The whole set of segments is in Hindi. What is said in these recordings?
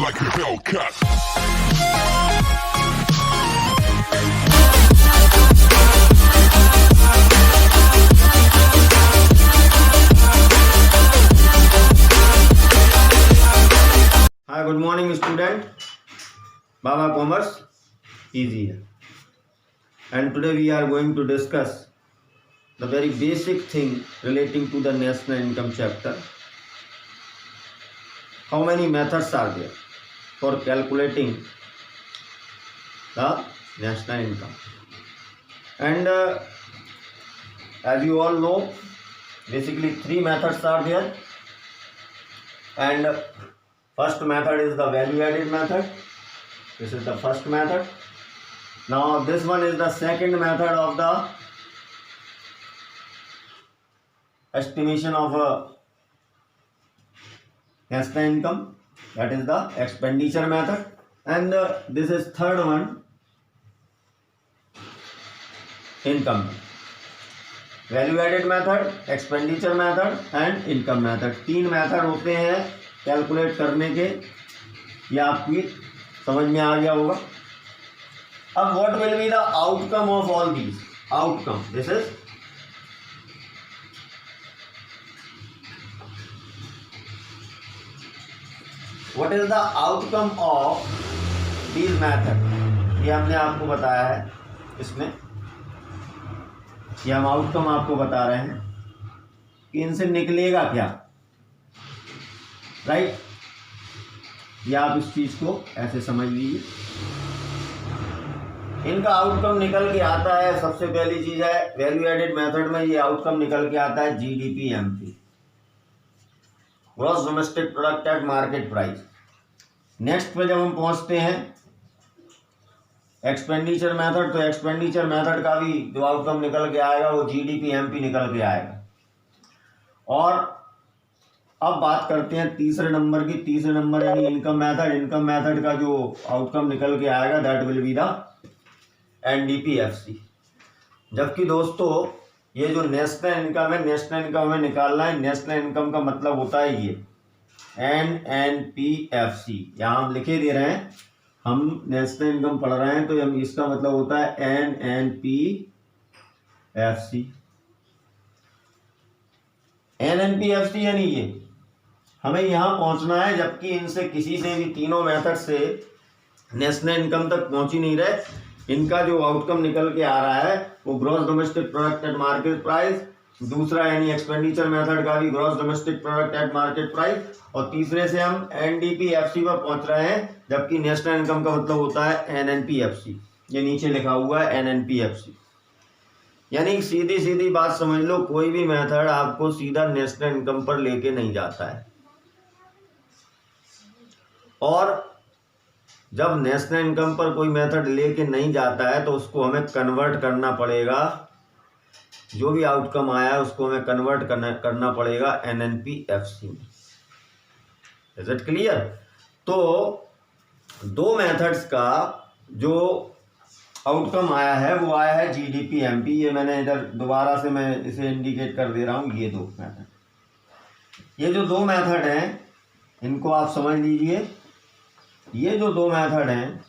like a Hellcat. Hi, good morning student. Baba Commerce easy here. And today we are going to discuss the very basic thing relating to the national income chapter. How many methods are there for calculating the national income? And as you all know, basically three methods are there. And first method is the value added method. This is the first method. Now this one is the second method of the estimation of national income, that is the expenditure method. And this is third one, income. Value added method, expenditure method and income method, तीन मेथड होते हैं कैलकुलेट करने के। ये आपकी समझ में आ गया होगा। अब what will be the outcome of all these? Outcome, this is what is the outcome of these method? ये हमने आपको बताया है। इसमें ये हम आउटकम आपको बता रहे हैं कि इनसे निकलेगा क्या, राइट? या आप इस चीज को ऐसे समझ लीजिए, इनका आउटकम निकल के आता है। सबसे पहली चीज है वैल्यू एडेड मेथड में ये आउटकम निकल के आता है GDP MP, gross domestic product at market price. Next पे जब हम पहुंचते हैं एक्सपेंडिचर मेथड, तो एक्सपेंडिचर मेथड का भी जो आउटकम निकल के आएगा वो जीडीपी एमपी निकल के आएगा। और अब बात करते हैं तीसरे नंबर की। तीसरे नंबर यानी इनकम मेथड। इनकम मेथड का जो आउटकम निकल के आएगा that will be the NDPFC. जबकि दोस्तों ये जो नेशनल इनकम है, नेशनल इनकम हमें निकालना है। नेशनल इनकम का मतलब होता है ये एनएनपीएफसी। यहाँ हम लिखे दे रहे हैं, हम नेशनल इनकम पढ़ रहे हैं तो हम इसका मतलब होता है एनएनपीएफसी। एनएनपीएफसी यानी ये हमें यहाँ पहुंचना है, जबकि इनसे किसी से भी तीनों मेथड से नेशनल इनकम तक पहुंच ही नहीं रहे। इनका जो आउटकम निकल के आ रहा है वो gross domestic product at market price, दूसरा यानी एक्सपेंडिचर मेथड का भी gross domestic product at market price, और तीसरे से हम एनडीपीएफसी पर पहुंच रहे हैं, जबकि नेशनल इनकम का मतलब होता है एनएनपीएफसी। ये नीचे लिखा हुआ है एनएनपीएफसी। यानी सीधी सीधी बात समझ लो, कोई भी मेथड आपको सीधा नेशनल इनकम पर लेके नहीं जाता है। और जब नेशनल इनकम पर कोई मेथड लेके नहीं जाता है तो उसको हमें कन्वर्ट करना पड़ेगा। जो भी आउटकम आया है उसको हमें कन्वर्ट करना पड़ेगा एनएनपीएफसी में। Is it clear? तो दो मेथड्स का जो आउटकम आया है वो आया है जीडीपी एमपी। ये मैंने इधर दोबारा से मैं इसे इंडिकेट कर दे रहा हूँ। ये दो मेथड, ये जो दो मेथड हैं इनको आप समझ लीजिए। ये जो दो मेथड हैं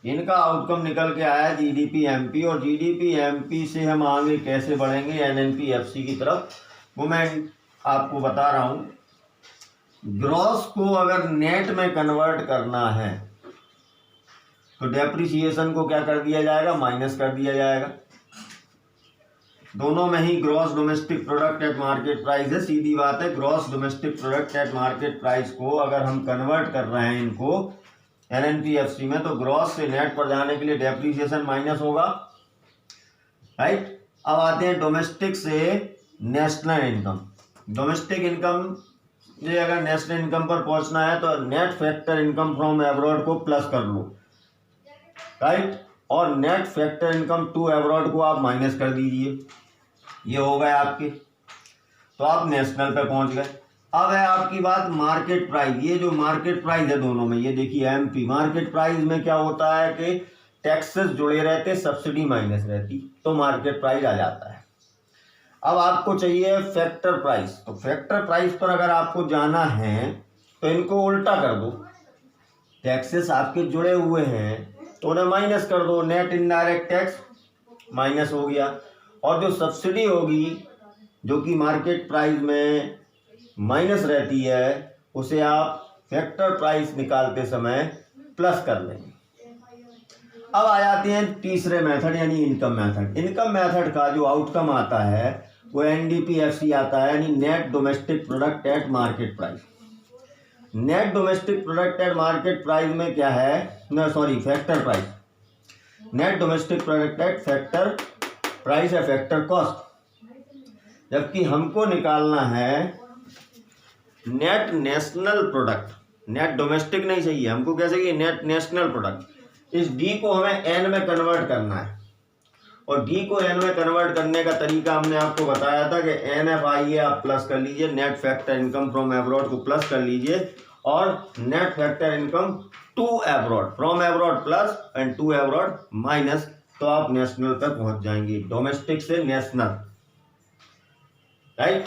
इनका आउटकम निकल के आया है जीडीपी एमपी, और जीडीपी एमपी से हम आगे कैसे बढ़ेंगे एनएनपीएफसी की तरफ वो मैं आपको बता रहा हूँ। ग्रॉस को अगर नेट में कन्वर्ट करना है तो डेप्रिसिएशन को क्या कर दिया जाएगा, माइनस कर दिया जाएगा। दोनों में ही gross domestic product at market price है। सीधी बात है, gross domestic product at market price को अगर हम कन्वर्ट कर रहे हैं इनको एनएनपीएफसी में, तो ग्रॉस से नेट पर जाने के लिए डेप्रिसिएशन माइनस होगा, राइट? अब आते हैं डोमेस्टिक से नेशनल इनकम। डोमेस्टिक इनकम से अगर नेशनल इनकम पर पहुंचना है तो net factor income from abroad को प्लस कर लो, राइट? और net factor income to abroad को आप माइनस कर दीजिए। ये हो गए आपके, तो आप नेशनल पे पहुंच गए। अब है आपकी बात मार्केट प्राइस। ये जो मार्केट प्राइस है दोनों में, ये देखिए एमपी मार्केट प्राइस में क्या होता है कि टैक्सेस जुड़े रहते, सब्सिडी माइनस रहती, तो मार्केट प्राइस आ जाता है। अब आपको चाहिए फैक्टर प्राइस, तो फैक्टर प्राइस पर अगर आपको जाना है तो इनको उल्टा कर दो, टैक्सेस आपके जुड़े हुए हैं तो उन्हें माइनस कर दो, नेट इनडायरेक्ट टैक्स माइनस हो गया। और जो सब्सिडी होगी जो कि मार्केट प्राइस में माइनस रहती है उसे आप फैक्टर प्राइस निकालते समय प्लस कर लेंगे। अब आ जाते हैं तीसरे मेथड यानी इनकम मेथड। इनकम मेथड का जो आउटकम आता है वो NDPFC आता है, यानी net domestic product at market price. Net domestic product at market price में क्या है, factor price. Net domestic product eight factor price है फैक्टर कॉस्ट। जबकि हमको निकालना है net national product. Net domestic नहीं चाहिए हमको, क्या चाहिए, नेट नेशनल प्रोडक्ट। इस डी को हमें एन में कन्वर्ट करना है और डी को एन में कन्वर्ट करने का तरीका हमने आपको बताया था कि NFIA आप प्लस कर लीजिए, net factor income from abroad को प्लस कर लीजिए और net factor income to abroad, from abroad plus and to abroad minus, तो आप नेशनल तक पहुंच जाएंगे, डोमेस्टिक से नेशनल, राइट।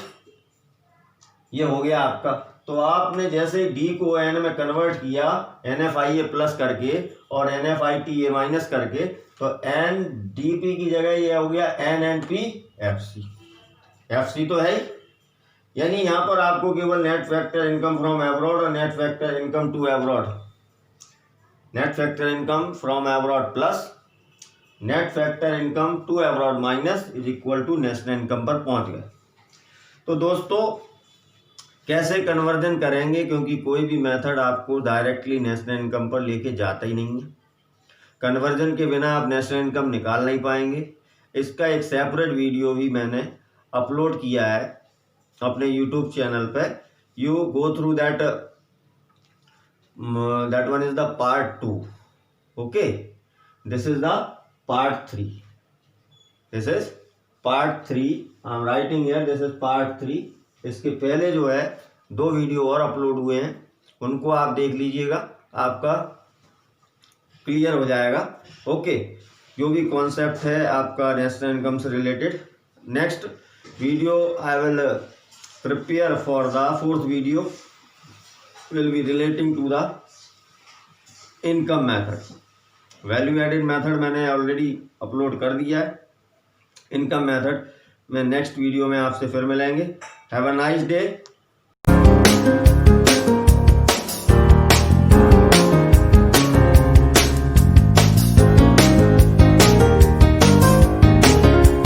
ये हो गया आपका। तो आपने जैसे डी को एन में कन्वर्ट किया NFIA प्लस करके और NFITA माइनस करके, तो NDP की जगह ये हो गया NNPFC। FC तो है ही, यानी यहाँ पर आपको केवल net factor income from abroad और net factor income to abroad, net factor income from abroad plus net factor income to abroad minus is equal to national income पर पहुंच गए। तो दोस्तों कैसे कन्वर्जन करेंगे, क्योंकि कोई भी मेथड आपको डायरेक्टली नेशनल इनकम पर लेके जाता ही नहीं है। कन्वर्जन के बिना आप नेशनल इनकम निकाल नहीं पाएंगे। इसका एक सेपरेट वीडियो भी मैंने अपलोड किया है अपने यूट्यूब चैनल पे। You go through that one is the part 2। Okay, this is the part 3। This is part 3। I am writing here, this is part 3। इसके पहले जो है 2 वीडियो और अपलोड हुए हैं, उनको आप देख लीजिएगा, आपका क्लियर हो जाएगा। ओके, जो भी कॉन्सेप्ट है आपका नेशनल इनकम से related. Next video I will prepare for the 4th video will be relating to the income method. Value added method मैंने ऑलरेडी अपलोड कर दिया है। इनकम मेथड में नेक्स्ट वीडियो में आपसे फिर मिलेंगे। Have a nice day.